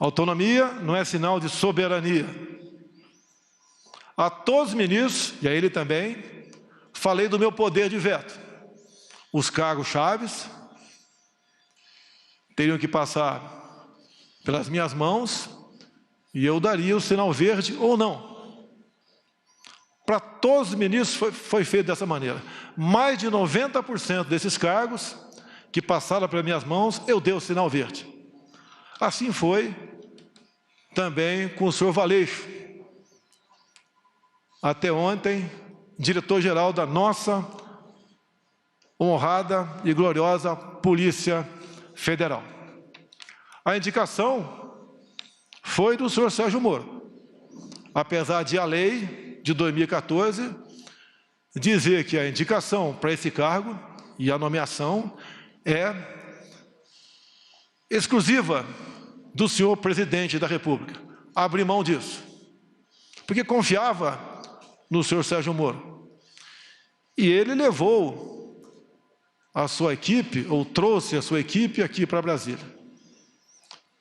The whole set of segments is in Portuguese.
Autonomia não é sinal de soberania. A todos os ministros, e a ele também, falei do meu poder de veto. Os cargos chaves teriam que passar pelas minhas mãos e eu daria o sinal verde ou não. Para todos os ministros foi feito dessa maneira. Mais de 90% desses cargos que passaram pelas minhas mãos, eu dei o sinal verde. Assim foi também com o senhor Valeixo. Até ontem, diretor-geral da nossa honrada e gloriosa Polícia Federal. A indicação foi do senhor Sérgio Moro, apesar de a lei de 2014 dizer que a indicação para esse cargo e a nomeação é exclusiva do senhor presidente da República. Abri mão disso, porque confiava no senhor Sérgio Moro. E ele levou a sua equipe, ou trouxe a sua equipe aqui para Brasília.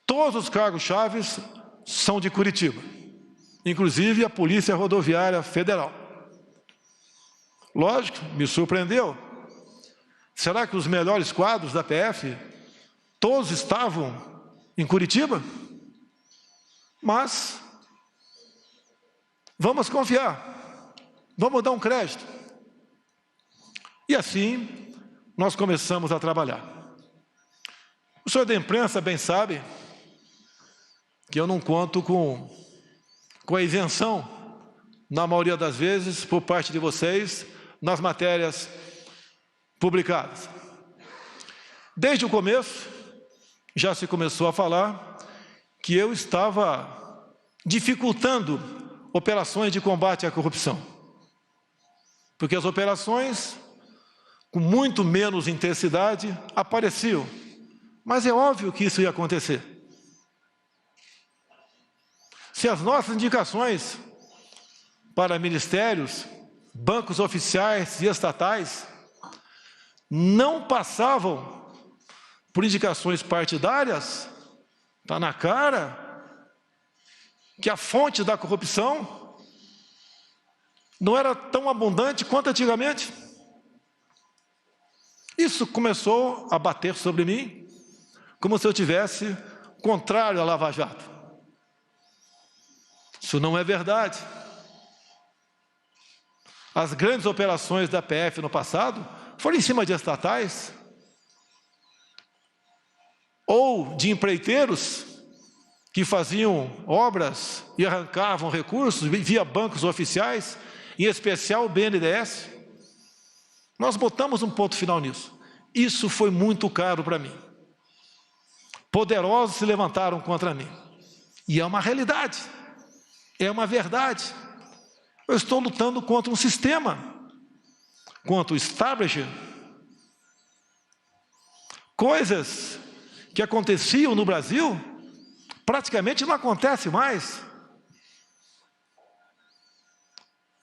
Todos os cargos chaves são de Curitiba, inclusive a Polícia Rodoviária Federal. Lógico, me surpreendeu. Será que os melhores quadros da PF, todos estavam em Curitiba? Mas vamos confiar, vamos dar um crédito. E assim, nós começamos a trabalhar. O senhor da imprensa bem sabe que eu não conto com a isenção, na maioria das vezes, por parte de vocês, nas matérias publicadas. Desde o começo, já se começou a falar que eu estava dificultando operações de combate à corrupção. Porque as operações, com muito menos intensidade, apareciam. Mas é óbvio que isso ia acontecer. Se as nossas indicações para ministérios, bancos oficiais e estatais não passavam por indicações partidárias, está na cara que a fonte da corrupção não era tão abundante quanto antigamente. Isso começou a bater sobre mim, como se eu tivesse contrário à Lava Jato. Isso não é verdade. As grandes operações da PF no passado foram em cima de estatais ou de empreiteiros que faziam obras e arrancavam recursos via bancos oficiais, em especial o BNDES. Nós botamos um ponto final nisso. Isso foi muito caro para mim. Poderosos se levantaram contra mim. E é uma realidade. É uma verdade. Eu estou lutando contra um sistema, contra o establishment. Coisas que aconteciam no Brasil, praticamente não acontecem mais.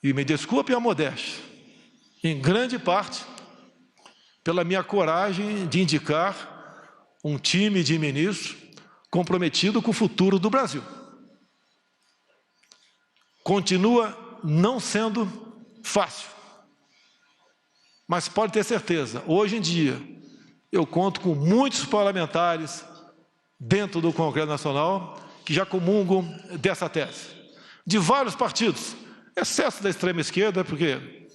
E me desculpe a modéstia, em grande parte, pela minha coragem de indicar um time de ministros comprometido com o futuro do Brasil. Continua não sendo fácil, mas pode ter certeza, hoje em dia, eu conto com muitos parlamentares dentro do Congresso Nacional que já comungam dessa tese, de vários partidos, exceto da extrema esquerda, porque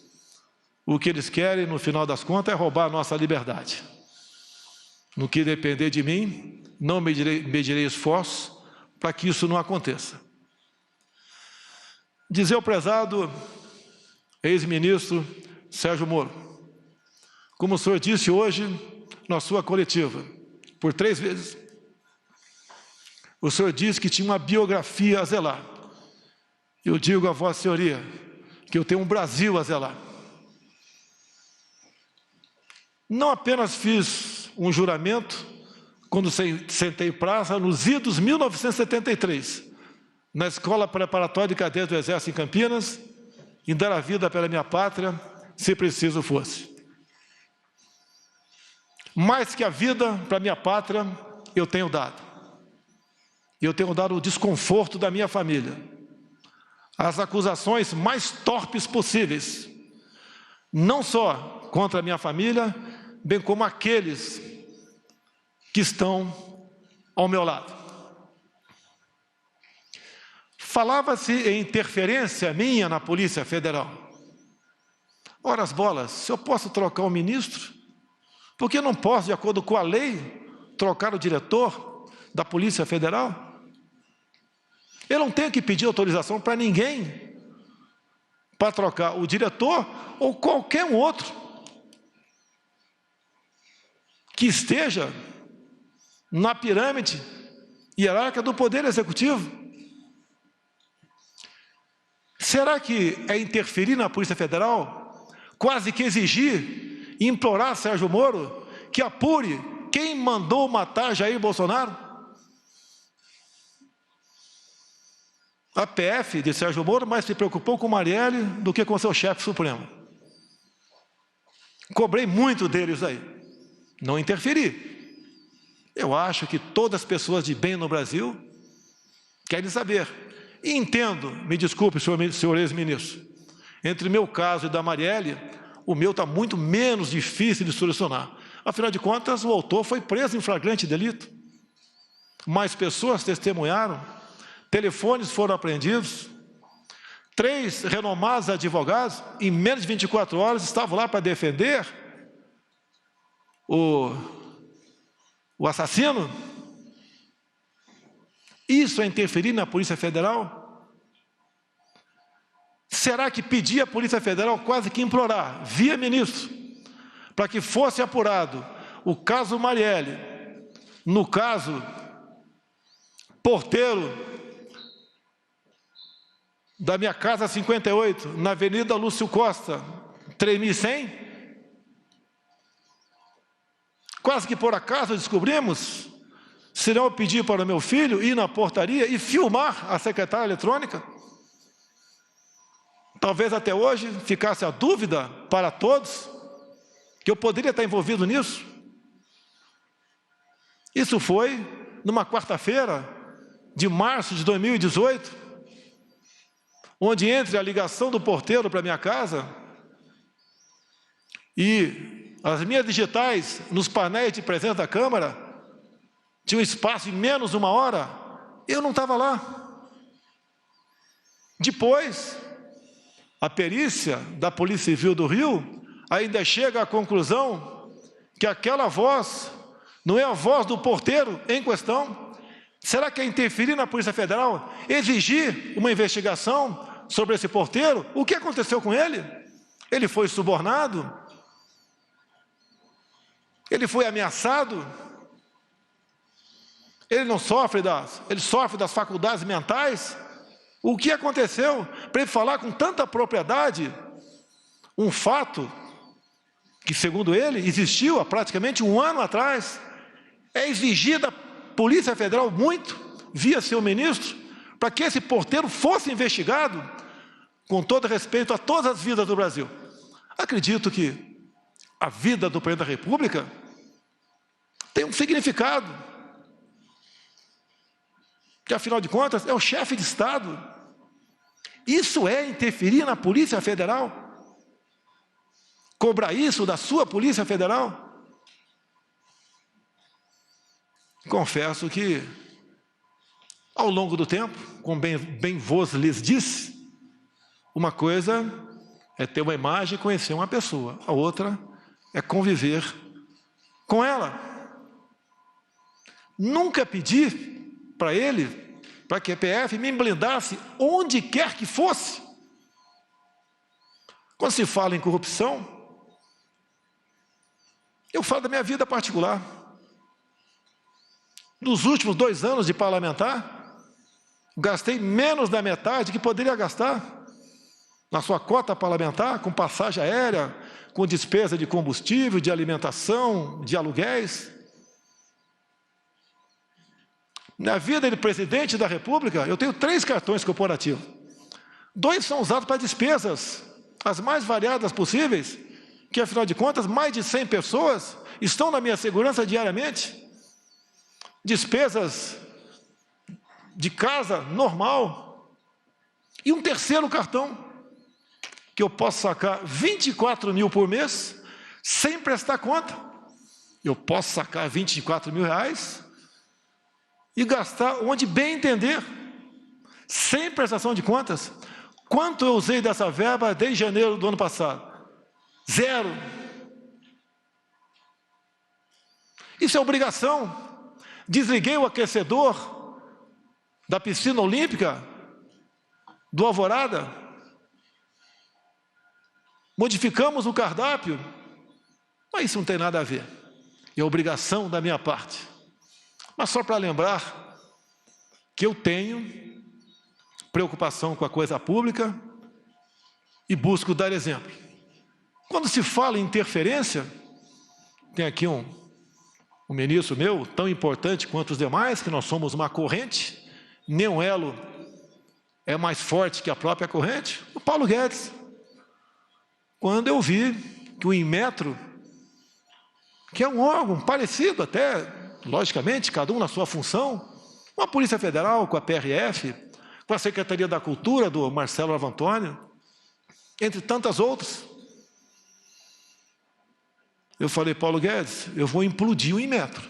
o que eles querem, no final das contas, é roubar a nossa liberdade. No que depender de mim, não medirei esforço para que isso não aconteça. Dizer ao prezado ex-ministro Sérgio Moro, como o senhor disse hoje na sua coletiva, por 3 vezes, o senhor disse que tinha uma biografia a zelar. Eu digo a vossa senhoria que eu tenho um Brasil a zelar. Não apenas fiz um juramento quando sentei praça nos idos 1973, na Escola Preparatória de Cadetes do Exército em Campinas, em dar a vida pela minha pátria, se preciso fosse. Mais que a vida para minha pátria, eu tenho dado. e eu tenho dado o desconforto da minha família, as acusações mais torpes possíveis, não só contra a minha família, bem como aqueles que estão ao meu lado. Falava-se em interferência minha na Polícia Federal. Ora as bolas, se eu posso trocar o ministro, por que não posso, de acordo com a lei, trocar o diretor da Polícia Federal? Eu não tenho que pedir autorização para ninguém para trocar o diretor ou qualquer um outro que esteja na pirâmide hierárquica do Poder Executivo. Será que é interferir na Polícia Federal, quase que exigir e implorar Sérgio Moro que apure quem mandou matar Jair Bolsonaro? A PF de Sérgio Moro mais se preocupou com Marielle do que com seu chefe supremo. Cobrei muito deles aí. Não interferi. Eu acho que todas as pessoas de bem no Brasil querem saber. E entendo, me desculpe, senhor ex-ministro, entre o meu caso e da Marielle, o meu está muito menos difícil de solucionar. Afinal de contas, o autor foi preso em flagrante delito. Mais pessoas testemunharam. Telefones foram apreendidos, 3 renomados advogados, em menos de 24 horas, estavam lá para defender o assassino. Isso é interferir na Polícia Federal? Será que pedir à Polícia Federal, quase que implorar, via ministro, para que fosse apurado o caso Marielle, no caso porteiro da minha casa 58, na Avenida Lúcio Costa, 3100? Quase que por acaso descobrimos, se não eu pedir para o meu filho ir na portaria e filmar a secretária eletrônica. Talvez até hoje ficasse a dúvida para todos que eu poderia estar envolvido nisso. Isso foi numa quarta-feira de março de 2018, onde entre a ligação do porteiro para a minha casa e as minhas digitais nos painéis de presença da Câmara, tinha um espaço de menos de 1 hora, eu não estava lá. Depois, a perícia da Polícia Civil do Rio ainda chega à conclusão que aquela voz não é a voz do porteiro em questão. Será que é interferir na Polícia Federal, exigir uma investigação sobre esse porteiro? O que aconteceu com ele? Ele foi subornado? Ele foi ameaçado? Ele não sofre ele sofre das faculdades mentais? O que aconteceu para ele falar com tanta propriedade um fato que, segundo ele, existiu há praticamente 1 ano atrás? É exigir da Polícia Federal muito, via seu ministro, para que esse porteiro fosse investigado, com todo respeito a todas as vidas do Brasil. Acredito que a vida do Presidente da República tem um significado, que afinal de contas é o chefe de Estado. Isso é interferir na Polícia Federal? Cobrar isso da sua Polícia Federal? Confesso que, ao longo do tempo, como bem vos lhes disse, uma coisa é ter uma imagem e conhecer uma pessoa, a outra é conviver com ela. Nunca pedi para ele, para que a PF me blindasse onde quer que fosse. Quando se fala em corrupção, eu falo da minha vida particular. Nos últimos 2 anos de parlamentar, gastei menos da metade que poderia gastar na sua cota parlamentar, com passagem aérea, com despesa de combustível, de alimentação, de aluguéis. Na vida de presidente da República, eu tenho 3 cartões corporativos. 2 são usados para despesas, as mais variadas possíveis, que afinal de contas, mais de 100 pessoas estão na minha segurança diariamente. Despesas de casa normal. E um terceiro cartão, que eu posso sacar 24 mil por mês, sem prestar conta. Eu posso sacar 24 mil reais e gastar onde bem entender, sem prestação de contas. Quanto eu usei dessa verba desde janeiro do ano passado? 0. Isso é obrigação. Desliguei o aquecedor da piscina olímpica do Alvorada. Modificamos o cardápio. Mas isso não tem nada a ver. É obrigação da minha parte. Mas só para lembrar que eu tenho preocupação com a coisa pública e busco dar exemplo. Quando se fala em interferência, tem aqui um ministro meu, tão importante quanto os demais, que nós somos uma corrente, nenhum elo é mais forte que a própria corrente, o Paulo Guedes. Quando eu vi que o Inmetro, que é um órgão parecido até, logicamente, cada um na sua função, com a Polícia Federal, com a PRF, com a Secretaria da Cultura, do Marcelo Avantônio, entre tantas outras. Eu falei, Paulo Guedes, eu vou implodir o Inmetro,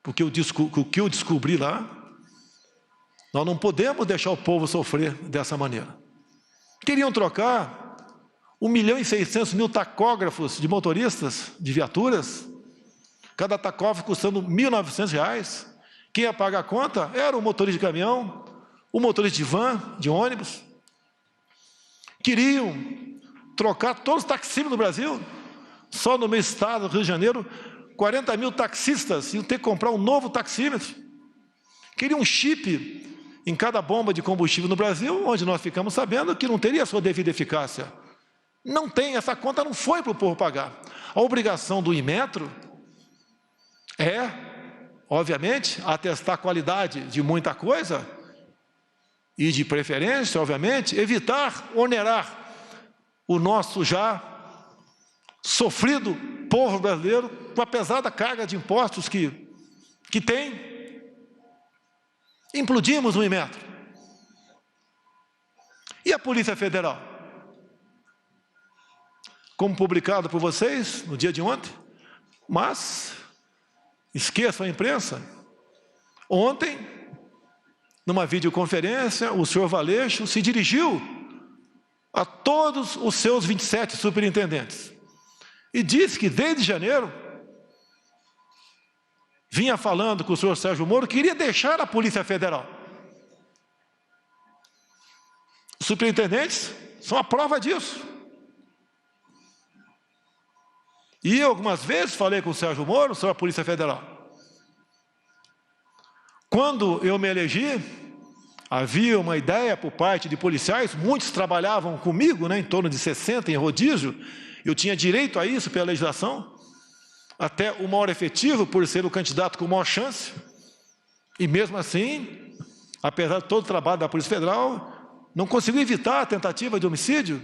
porque o que eu descobri lá, nós não podemos deixar o povo sofrer dessa maneira. Queriam trocar 1.600.000 tacógrafos de motoristas, de viaturas, cada tacógrafo custando R$ 1.900. Quem ia pagar a conta era o motorista de caminhão, o motorista de van, de ônibus. Queriam trocar todos os taxímetros do Brasil. Só no meu estado, Rio de Janeiro, 40 mil taxistas iam ter que comprar um novo taxímetro. Queriam um chip em cada bomba de combustível no Brasil, onde nós ficamos sabendo que não teria a sua devida eficácia. Não tem, essa conta não foi para o povo pagar. A obrigação do Inmetro é, obviamente, atestar a qualidade de muita coisa e, de preferência, obviamente, evitar onerar o nosso já sofrido povo brasileiro com a pesada carga de impostos que tem. Implodimos o Inmetro. E a Polícia Federal? Como publicado por vocês no dia de ontem, mas esqueçam a imprensa. Ontem, numa videoconferência, o senhor Valeixo se dirigiu a todos os seus 27 superintendentes e disse que desde janeiro vinha falando com o senhor Sérgio Moro que iria deixar a Polícia Federal. Os superintendentes são a prova disso. E eu, algumas vezes, falei com o Sérgio Moro sobre a Polícia Federal. Quando eu me elegi, havia uma ideia por parte de policiais, muitos trabalhavam comigo, em torno de 60 em rodízio, eu tinha direito a isso pela legislação, até o maior efetivo, por ser o candidato com maior chance, e mesmo assim, apesar de todo o trabalho da Polícia Federal, não conseguiu evitar a tentativa de homicídio,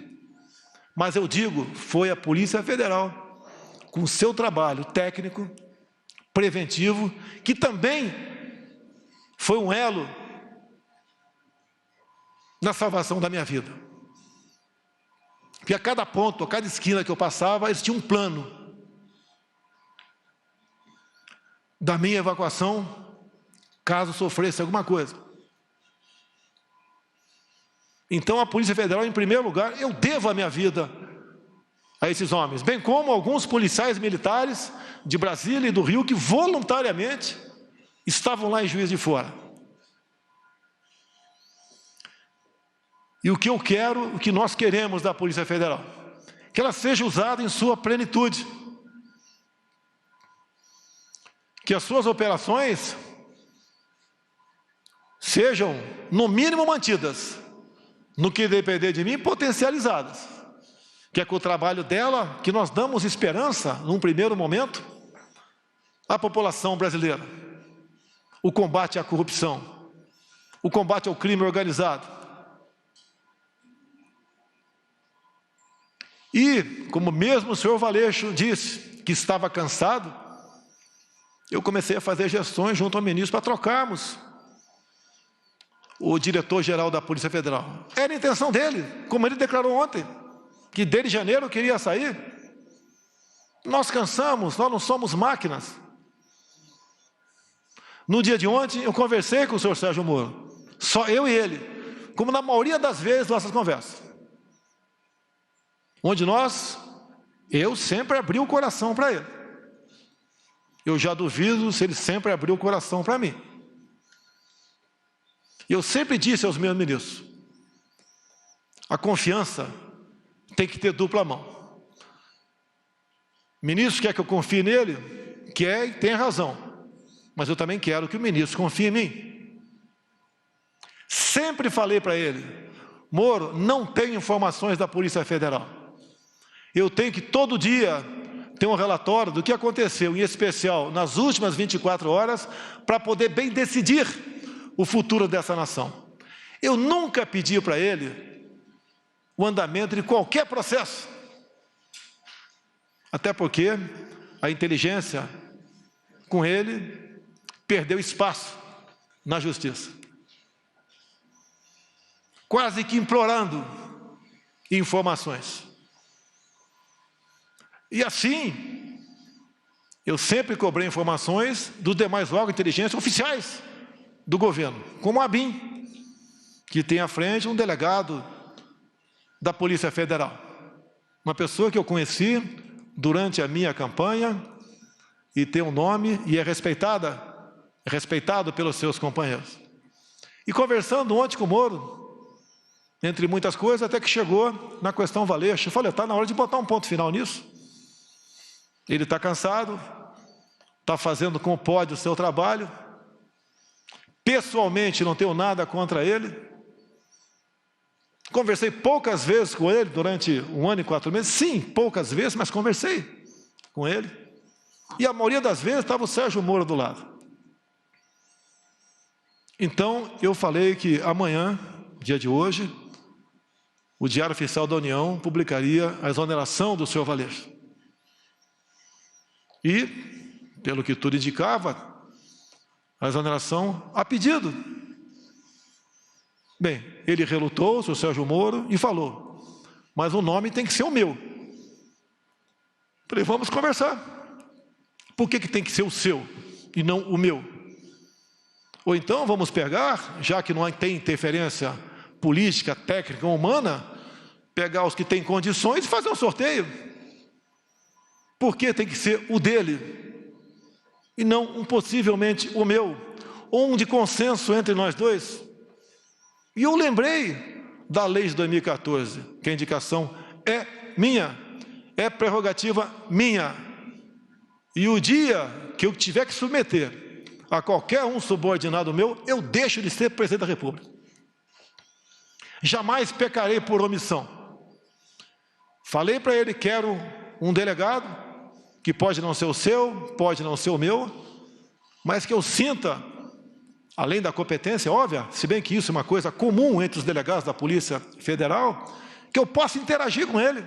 mas eu digo, foi a Polícia Federal, com seu trabalho técnico, preventivo, que também foi um elo na salvação da minha vida. Porque a cada ponto, a cada esquina que eu passava, eles tinham um plano da minha evacuação, caso sofresse alguma coisa. Então a Polícia Federal, em primeiro lugar, eu devo a minha vida a esses homens, bem como alguns policiais militares de Brasília e do Rio que voluntariamente estavam lá em Juiz de Fora. E o que eu quero, o que nós queremos da Polícia Federal, que ela seja usada em sua plenitude, que as suas operações sejam, no mínimo, mantidas, no que depender de mim, potencializadas, que é com o trabalho dela que nós damos esperança, num primeiro momento, à população brasileira. O combate à corrupção, o combate ao crime organizado. E, como mesmo o senhor Valeixo disse que estava cansado, eu comecei a fazer gestões junto ao ministro para trocarmos o diretor-geral da Polícia Federal. Era a intenção dele, como ele declarou ontem, que desde janeiro queria sair. Nós cansamos, nós não somos máquinas. No dia de ontem, eu conversei com o senhor Sérgio Moro, só eu e ele, como na maioria das vezes nossas conversas, onde eu sempre abri o coração para ele. Eu já duvido se ele sempre abriu o coração para mim. Eu sempre disse aos meus ministros, a confiança tem que ter dupla mão. O ministro quer que eu confie nele, quer e tem razão, mas eu também quero que o ministro confie em mim. Sempre falei para ele, Moro, não tenho informações da Polícia Federal. Eu tenho que todo dia ter um relatório do que aconteceu, em especial nas últimas 24 horas, para poder bem decidir o futuro dessa nação. Eu nunca pedi para ele o andamento de qualquer processo. Até porque a inteligência, com ele, perdeu espaço na justiça. Quase que implorando informações. E assim, eu sempre cobrei informações dos demais órgãos de inteligência oficiais do governo, como a ABIN, que tem à frente um delegado da Polícia Federal. Uma pessoa que eu conheci durante a minha campanha e tem um nome e é respeitado pelos seus companheiros. E conversando ontem com o Moro, entre muitas coisas, até que chegou na questão Valeixo. Eu falei, está na hora de botar um ponto final nisso. Ele está cansado, está fazendo como pode o seu trabalho. Pessoalmente, não tenho nada contra ele. Conversei poucas vezes com ele durante 1 ano e 4 meses. Sim, poucas vezes, mas conversei com ele. E a maioria das vezes estava o Sérgio Moro do lado. Então, eu falei que amanhã, dia de hoje, o Diário Oficial da União publicaria a exoneração do senhor Valeixo. E, pelo que tudo indicava, a exoneração a pedido. Bem, ele relutou, o senhor Sérgio Moro, e falou, mas o nome tem que ser o meu. Falei, vamos conversar. Por que tem que ser o seu e não o meu? Ou então vamos pegar, já que não tem interferência política, técnica ou humana, pegar os que têm condições e fazer um sorteio. Por que tem que ser o dele e não possivelmente o meu, ou um de consenso entre nós dois? E eu lembrei da lei de 2014, que a indicação é minha, é prerrogativa minha. E o dia que eu tiver que submeter a qualquer um subordinado meu, eu deixo de ser presidente da República. Jamais pecarei por omissão. Falei para ele, quero um delegado, que pode não ser o seu, pode não ser o meu, mas que eu sinta, além da competência óbvia, se bem que isso é uma coisa comum entre os delegados da Polícia Federal, que eu possa interagir com ele.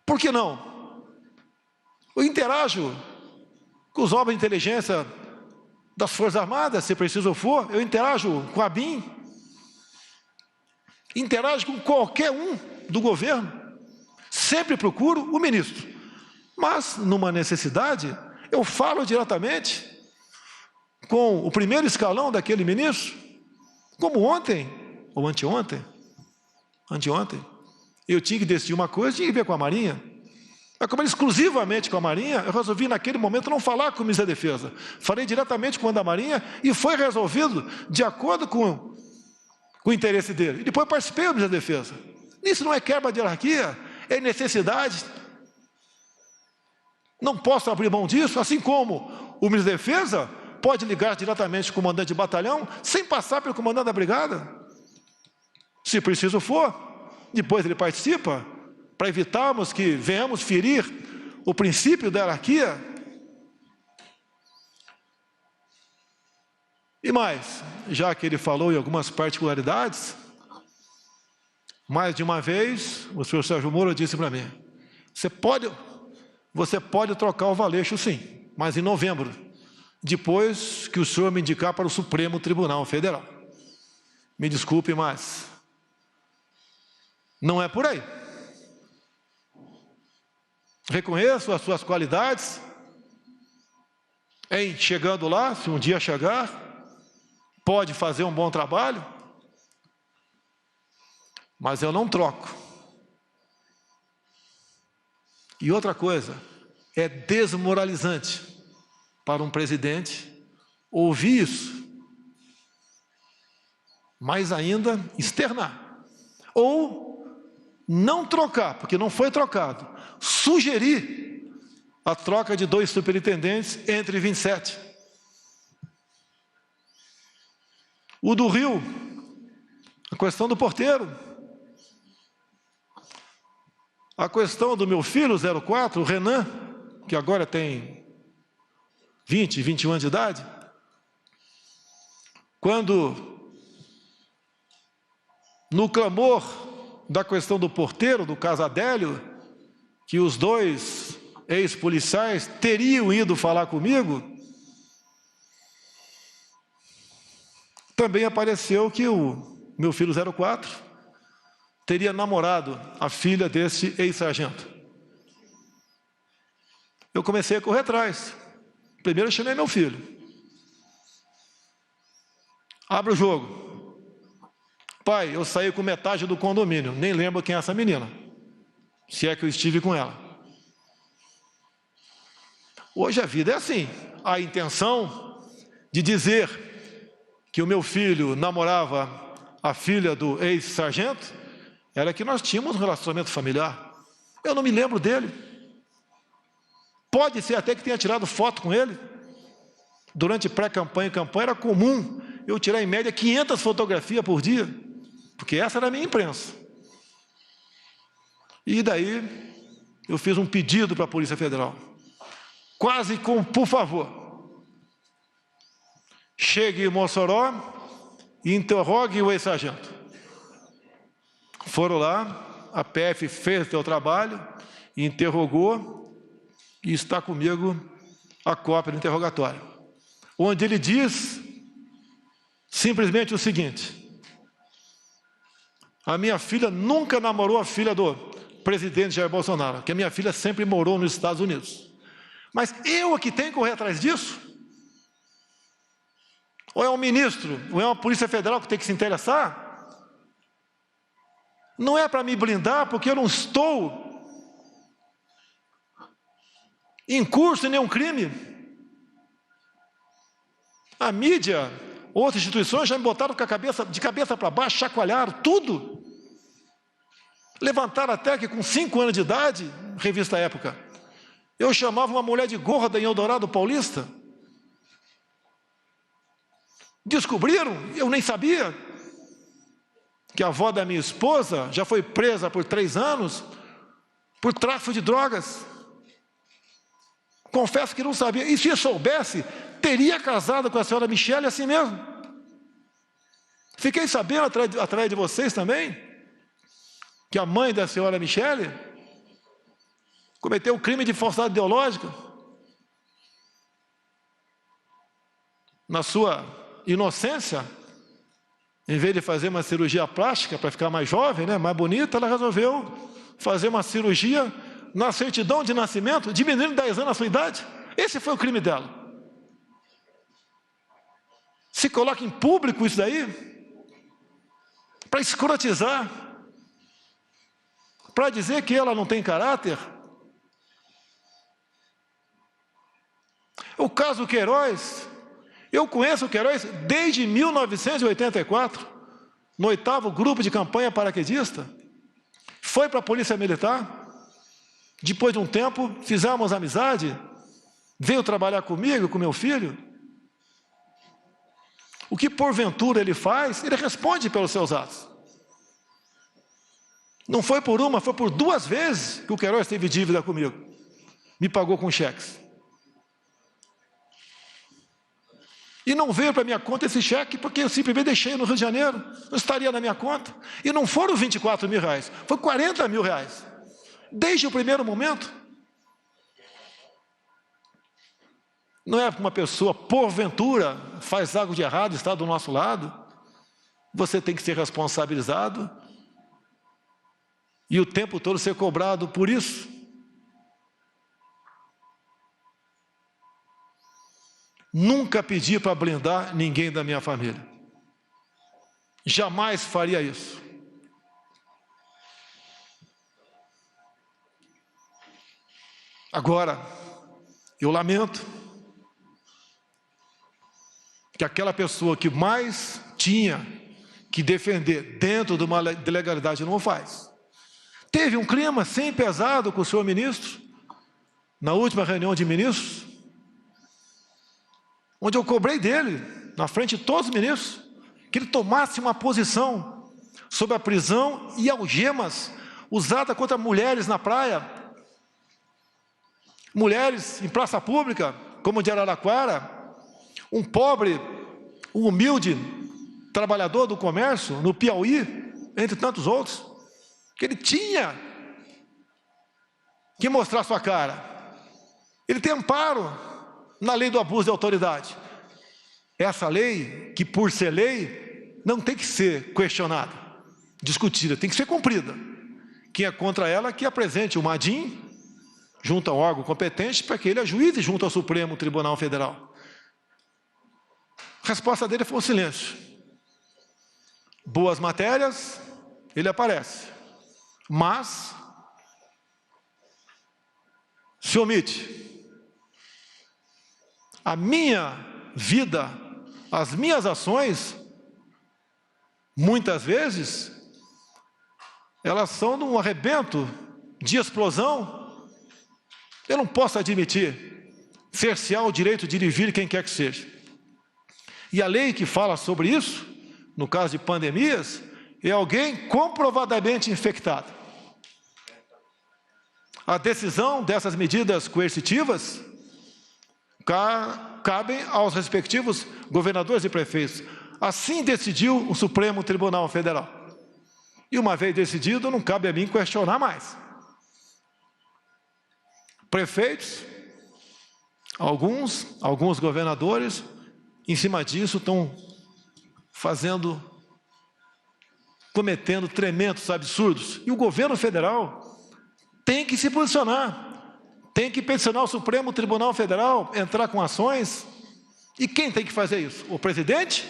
Por que não? Eu interajo com os órgãos de inteligência das Forças Armadas, se preciso for, eu interajo com a ABIN, interajo com qualquer um do governo, sempre procuro o ministro, mas numa necessidade, eu falo diretamente com o primeiro escalão daquele ministro, como ontem, ou anteontem, eu tinha que decidir uma coisa, tinha que ver com a Marinha. Mas como era exclusivamente com a Marinha, eu resolvi naquele momento não falar com o ministro da Defesa. Falei diretamente com o da Marinha e foi resolvido de acordo com o interesse dele. E depois participei do ministro da Defesa. Isso não é quebra de hierarquia, é necessidade. Não posso abrir mão disso, assim como o ministro da Defesa pode ligar diretamente ao comandante de batalhão sem passar pelo comandante da brigada. Se preciso for, depois ele participa, para evitarmos que venhamos ferir o princípio da hierarquia. E mais, já que ele falou em algumas particularidades, mais de uma vez, o senhor Sérgio Moro disse para mim, você pode trocar o Valeixo sim, mas em novembro. depois que o senhor me indicar para o Supremo Tribunal Federal. Me desculpe, mas não é por aí. Reconheço as suas qualidades em chegando lá, se um dia chegar, pode fazer um bom trabalho, mas eu não troco. E outra coisa, é desmoralizante para um presidente ouvir isso, mais ainda externar, ou não trocar, porque não foi trocado, sugerir a troca de 2 superintendentes entre 27. O do Rio, a questão do porteiro, a questão do meu filho 04, o Renan, que agora tem 20, 21 anos de idade, quando no clamor da questão do porteiro, do caso Adélio, que os 2 ex-policiais teriam ido falar comigo, também apareceu que o meu filho 04 teria namorado a filha desse ex-sargento. Eu comecei a correr atrás. Primeiro eu chamei meu filho. Abre o jogo. Pai, eu saí com metade do condomínio, nem lembro quem é essa menina, se é que eu estive com ela. Hoje a vida é assim. A intenção de dizer que o meu filho namorava a filha do ex-sargento era que nós tínhamos um relacionamento familiar. Eu não me lembro dele. Pode ser até que tenha tirado foto com ele. Durante pré-campanha e campanha era comum eu tirar em média 500 fotografias por dia, porque essa era a minha imprensa. E daí eu fiz um pedido para a Polícia Federal, quase com por favor, chegue em Mossoró e interrogue o ex-sargento. Foram lá, a PF fez o seu trabalho, interrogou, e está comigo a cópia do interrogatório, onde ele diz simplesmente o seguinte: a minha filha nunca namorou a filha do presidente Jair Bolsonaro, que a minha filha sempre morou nos Estados Unidos. Mas eu é que tenho que correr atrás disso? Ou é um ministro, ou é uma Polícia Federal que tem que se interessar? Não é para me blindar, porque eu não estou em curso em nenhum crime. A mídia, outras instituições já me botaram de cabeça para baixo, chacoalharam tudo. Levantaram até que com 5 anos de idade, revista Época, eu chamava uma mulher de gorda em Eldorado Paulista. Descobriram, eu nem sabia, que a avó da minha esposa já foi presa por 3 anos por tráfico de drogas. Confesso que não sabia. E se eu soubesse, teria casado com a senhora Michele assim mesmo. Fiquei sabendo, através de vocês também, que a mãe da senhora Michele cometeu um crime de falsidade ideológica. Na sua inocência, em vez de fazer uma cirurgia plástica para ficar mais jovem, né, mais bonita, ela resolveu fazer uma cirurgia na certidão de nascimento, diminuindo 10 anos a sua idade. Esse foi o crime dela. Se coloca em público isso daí, para escrotizar, para dizer que ela não tem caráter. O caso Queiroz, eu conheço o Queiroz desde 1984, no 8º grupo de campanha paraquedista. Foi para a Polícia Militar. Depois de um tempo, fizemos amizade. Veio trabalhar comigo, com meu filho. O que porventura ele faz, ele responde pelos seus atos. Não foi por uma, foi por 2 vezes que o Queiroz teve dívida comigo. Me pagou com cheques. E não veio para minha conta esse cheque, porque eu simplesmente deixei no Rio de Janeiro. Não estaria na minha conta. E não foram 24 mil reais, foi 40 mil reais. Desde o primeiro momento. Não é uma pessoa, porventura, faz algo de errado e está do nosso lado. Você tem que ser responsabilizado e o tempo todo ser cobrado por isso. Nunca pedi para blindar ninguém da minha família. Jamais faria isso. Agora, eu lamento que aquela pessoa que mais tinha que defender dentro de uma legalidade não o faz. Teve um clima, sim, pesado com o senhor ministro, na última reunião de ministros, onde eu cobrei dele, na frente de todos os ministros, que ele tomasse uma posição sobre a prisão e algemas usada contra mulheres na praia, mulheres em praça pública, como de Araraquara, um pobre, um humilde trabalhador do comércio no Piauí, entre tantos outros, que ele tinha que mostrar sua cara. Ele tem amparo na lei do abuso de autoridade. Essa lei, que por ser lei, não tem que ser questionada, discutida, tem que ser cumprida. Quem é contra ela, que apresente o MADIM junto ao órgão competente para que ele ajuize junto ao Supremo Tribunal Federal. A resposta dele foi o silêncio. Boas matérias, ele aparece, mas se omite. A minha vida, as minhas ações, muitas vezes, elas são de um arrebento, de explosão. Eu não posso admitir cercear o direito de ir e vir quem quer que seja. E a lei que fala sobre isso, no caso de pandemias, é alguém comprovadamente infectado. A decisão dessas medidas coercitivas cabem aos respectivos governadores e prefeitos. Assim decidiu o Supremo Tribunal Federal. E uma vez decidido, não cabe a mim questionar mais. Prefeitos, alguns governadores, em cima disso, estão cometendo tremendos absurdos. E o governo federal tem que se posicionar, tem que peticionar o Supremo Tribunal Federal, entrar com ações. E quem tem que fazer isso? O presidente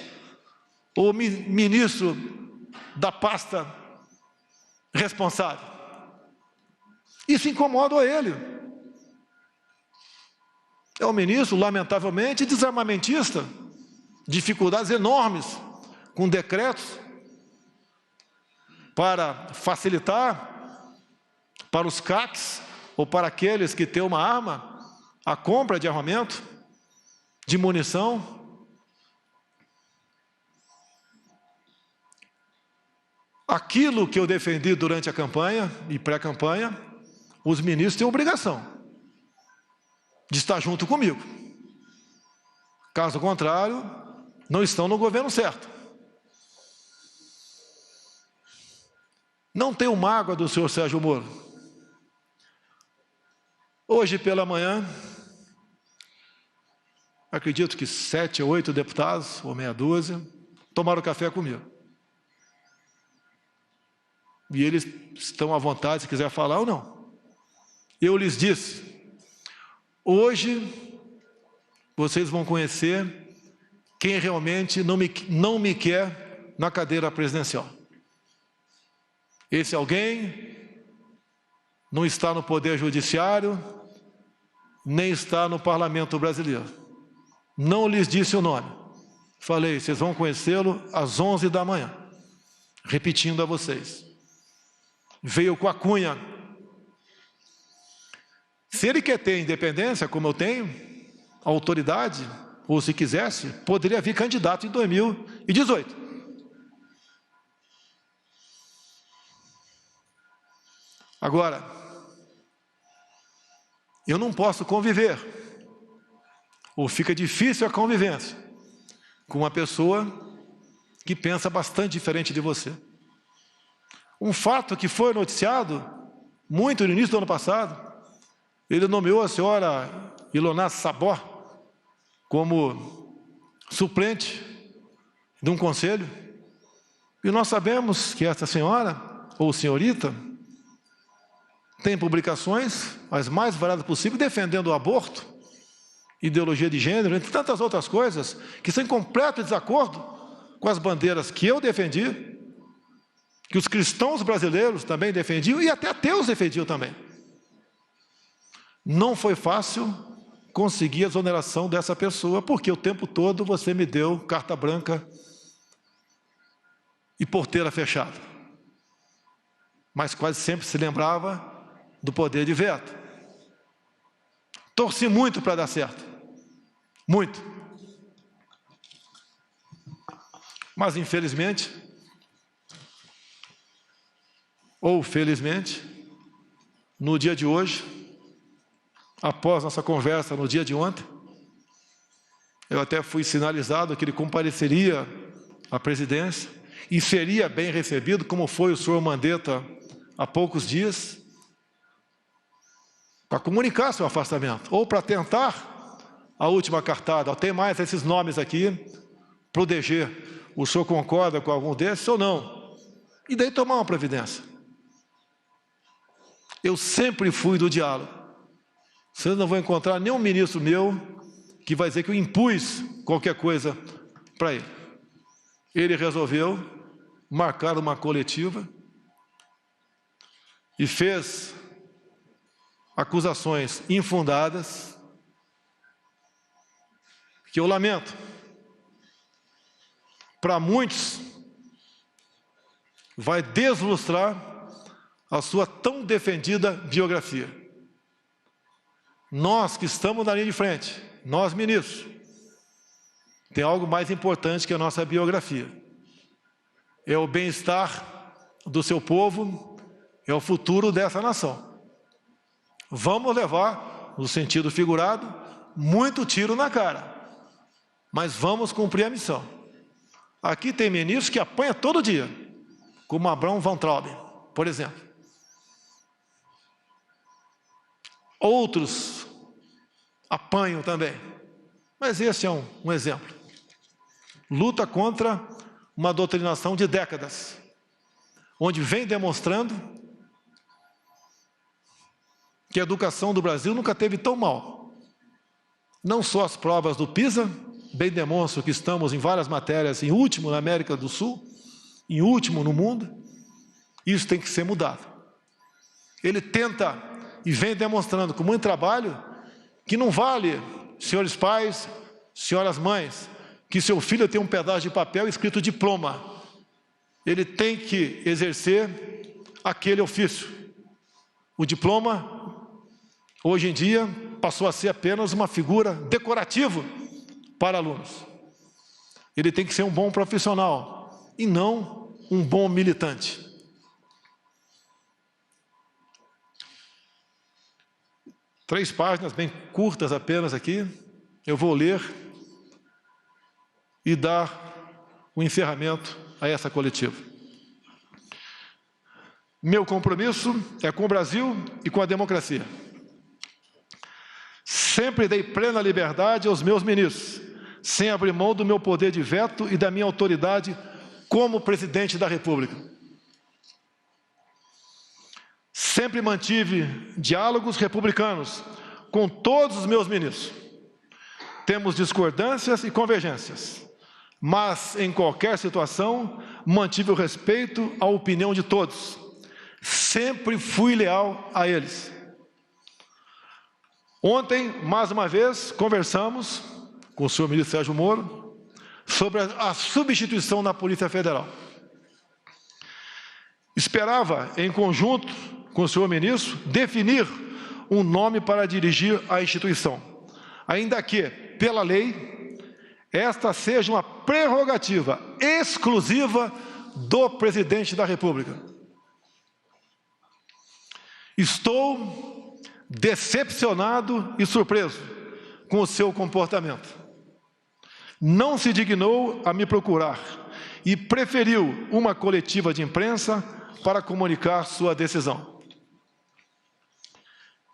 ou o ministro da pasta responsável? Isso incomoda ele. É um ministro, lamentavelmente, desarmamentista, dificuldades enormes com decretos para facilitar para os CACs ou para aqueles que têm uma arma a compra de armamento, de munição. Aquilo que eu defendi durante a campanha e pré-campanha, os ministros têm obrigação de estar junto comigo. Caso contrário, não estão no governo certo. Não tenho mágoa do senhor Sérgio Moro. Hoje pela manhã, acredito que 7 ou 8 deputados, ou meia dúzia, tomaram café comigo. E eles estão à vontade, se quiser falar ou não. Eu lhes disse, hoje vocês vão conhecer quem realmente não me quer na cadeira presidencial. Esse alguém não está no Poder Judiciário, nem está no Parlamento Brasileiro. Não lhes disse o nome. Falei, vocês vão conhecê-lo às 11 da manhã. Repetindo a vocês. Veio com a cunha. Se ele quer ter independência, como eu tenho, autoridade, ou se quisesse, poderia vir candidato em 2018. Agora, eu não posso conviver, ou fica difícil a convivência, com uma pessoa que pensa bastante diferente de você. Um fato que foi noticiado muito no início do ano passado, ele nomeou a senhora Ilona Sabó como suplente de um conselho, e nós sabemos que essa senhora, ou senhorita, tem publicações, as mais variadas possíveis, defendendo o aborto, ideologia de gênero, entre tantas outras coisas, que são em completo desacordo com as bandeiras que eu defendi, que os cristãos brasileiros também defendiam, e até ateus defendiam também. Não foi fácil conseguir a exoneração dessa pessoa, porque o tempo todo você me deu carta branca e porteira fechada. Mas quase sempre se lembrava do poder de veto. Torci muito para dar certo. Muito. Mas, infelizmente, ou felizmente, no dia de hoje, após nossa conversa no dia de ontem, eu até fui sinalizado que ele compareceria à presidência e seria bem recebido, como foi o senhor Mandetta há poucos dias, para comunicar seu afastamento, ou para tentar a última cartada. Tem mais esses nomes aqui para o DG. O senhor concorda com algum desses ou não? E daí tomar uma providência. Eu sempre fui do diálogo. Vocês não vão encontrar nenhum ministro meu que vai dizer que eu impus qualquer coisa para ele. Ele resolveu marcar uma coletiva e fez acusações infundadas, que eu lamento. Para muitos, vai deslustrar a sua tão defendida biografia. Nós que estamos na linha de frente, nós ministros, tem algo mais importante que a nossa biografia. É o bem-estar do seu povo, é o futuro dessa nação. Vamos levar, no sentido figurado, muito tiro na cara, mas vamos cumprir a missão. Aqui tem ministros que apanham todo dia, como Abraham Van Trauben, por exemplo. Outros apanham também, mas esse é um exemplo. Luta contra uma doutrinação de décadas, onde vem demonstrando que a educação do Brasil nunca teve tão mal. Não só as provas do PISA, bem demonstram que estamos em várias matérias em último na América do Sul, em último no mundo. Isso tem que ser mudado. Ele tenta e vem demonstrando com muito trabalho que não vale, senhores pais, senhoras mães, que seu filho tem um pedaço de papel escrito diploma. Ele tem que exercer aquele ofício. O diploma, hoje em dia, passou a ser apenas uma figura decorativa para alunos. Ele tem que ser um bom profissional e não um bom militante. Três páginas bem curtas apenas aqui, eu vou ler e dar o encerramento a essa coletiva. Meu compromisso é com o Brasil e com a democracia. Sempre dei plena liberdade aos meus ministros, sem abrir mão do meu poder de veto e da minha autoridade como presidente da República. Sempre mantive diálogos republicanos com todos os meus ministros. Temos discordâncias e convergências, mas em qualquer situação mantive o respeito à opinião de todos. Sempre fui leal a eles. Ontem, mais uma vez, conversamos com o senhor ministro Sérgio Moro sobre a substituição na Polícia Federal. Esperava, em conjunto com o senhor ministro, definir um nome para dirigir a instituição, ainda que, pela lei, esta seja uma prerrogativa exclusiva do presidente da República. Estou decepcionado e surpreso com o seu comportamento. Não se dignou a me procurar e preferiu uma coletiva de imprensa para comunicar sua decisão.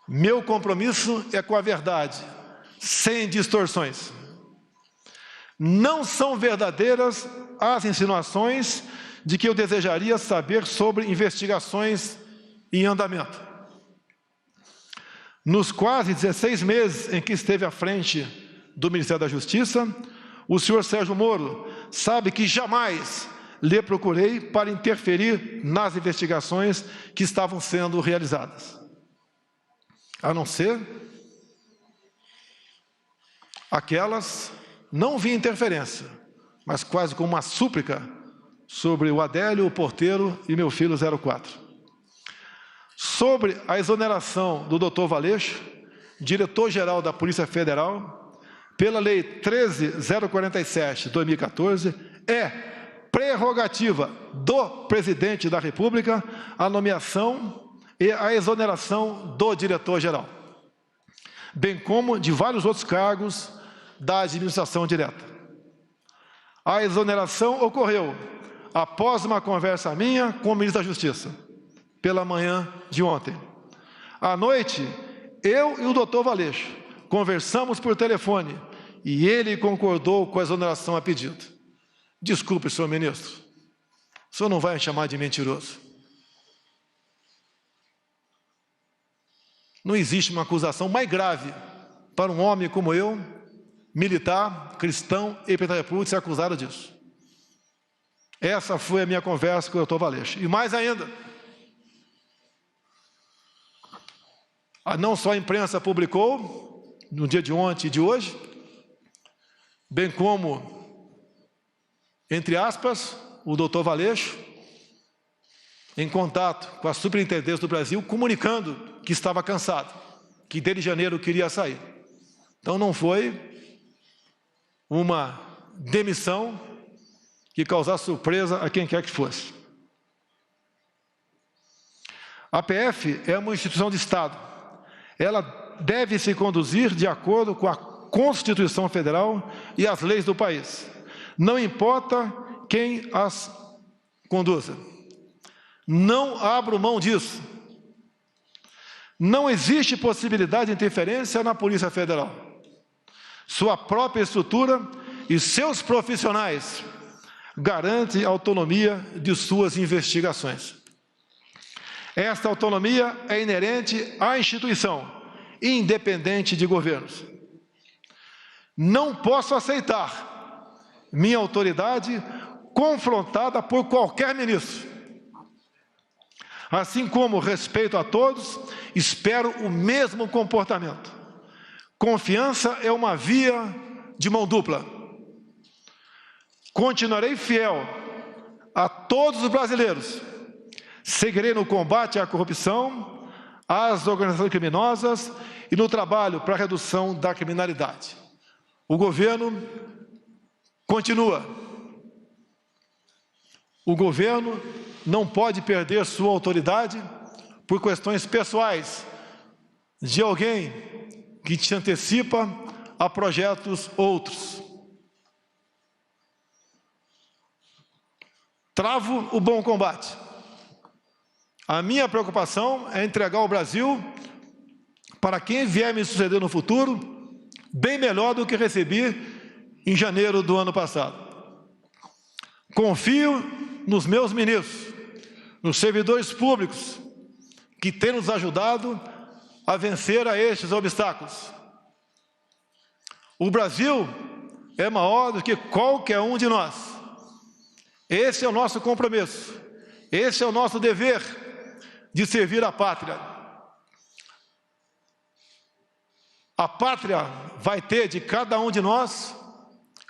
Meu compromisso é com a verdade, sem distorções. não são verdadeiras as insinuações de que eu desejaria saber sobre investigações em andamento. Nos quase 16 meses em que esteve à frente do Ministério da Justiça, o senhor Sérgio Moro sabe que jamais lhe procurei para interferir nas investigações que estavam sendo realizadas, a não ser aquelas, não via interferência, mas quase como uma súplica sobre o Adélio, o porteiro e meu filho 04. Sobre a exoneração do Dr. Valeixo, diretor-geral da Polícia Federal, pela Lei 13.047, 2014, é prerrogativa do Presidente da República a nomeação e a exoneração do diretor-geral, bem como de vários outros cargos da administração direta. A exoneração ocorreu após uma conversa minha com o ministro da Justiça, pela manhã de ontem. À noite, eu e o doutor Valeixo conversamos por telefone e ele concordou com a exoneração a pedido. Desculpe, senhor ministro, o senhor não vai me chamar de mentiroso. Não existe uma acusação mais grave para um homem como eu, militar, cristão e presidente da República, ser acusado disso. Essa foi a minha conversa com o doutor Valeixo. E mais ainda, não só a imprensa publicou, no dia de ontem e de hoje, bem como, entre aspas, o doutor Valeixo, em contato com a Superintendência do Brasil, comunicando que estava cansado, que desde janeiro queria sair. Então não foi uma demissão que causasse surpresa a quem quer que fosse. A PF é uma instituição de Estado. Ela deve se conduzir de acordo com a Constituição Federal e as leis do país. Não importa quem as conduza. Não abro mão disso. Não existe possibilidade de interferência na Polícia Federal. Sua própria estrutura e seus profissionais garantem a autonomia de suas investigações. Esta autonomia é inerente à instituição, independente de governos. Não posso aceitar minha autoridade confrontada por qualquer ministro. Assim como respeito a todos, espero o mesmo comportamento. Confiança é uma via de mão dupla. Continuarei fiel a todos os brasileiros. Seguirei no combate à corrupção, às organizações criminosas e no trabalho para a redução da criminalidade. O governo continua. O governo não pode perder sua autoridade por questões pessoais de alguém que te antecipa a projetos outros. Travo o bom combate. A minha preocupação é entregar o Brasil para quem vier me suceder no futuro, bem melhor do que recebi em janeiro do ano passado. Confio nos meus ministros, nos servidores públicos, que têm nos ajudado a vencer a estes obstáculos. O Brasil é maior do que qualquer um de nós. Esse é o nosso compromisso, esse é o nosso dever de servir a pátria. A pátria vai ter de cada um de nós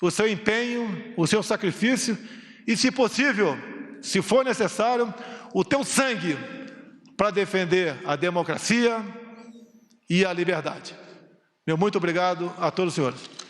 o seu empenho, o seu sacrifício e, se possível, se for necessário, o teu sangue para defender a democracia e a liberdade. Meu muito obrigado a todos os senhores.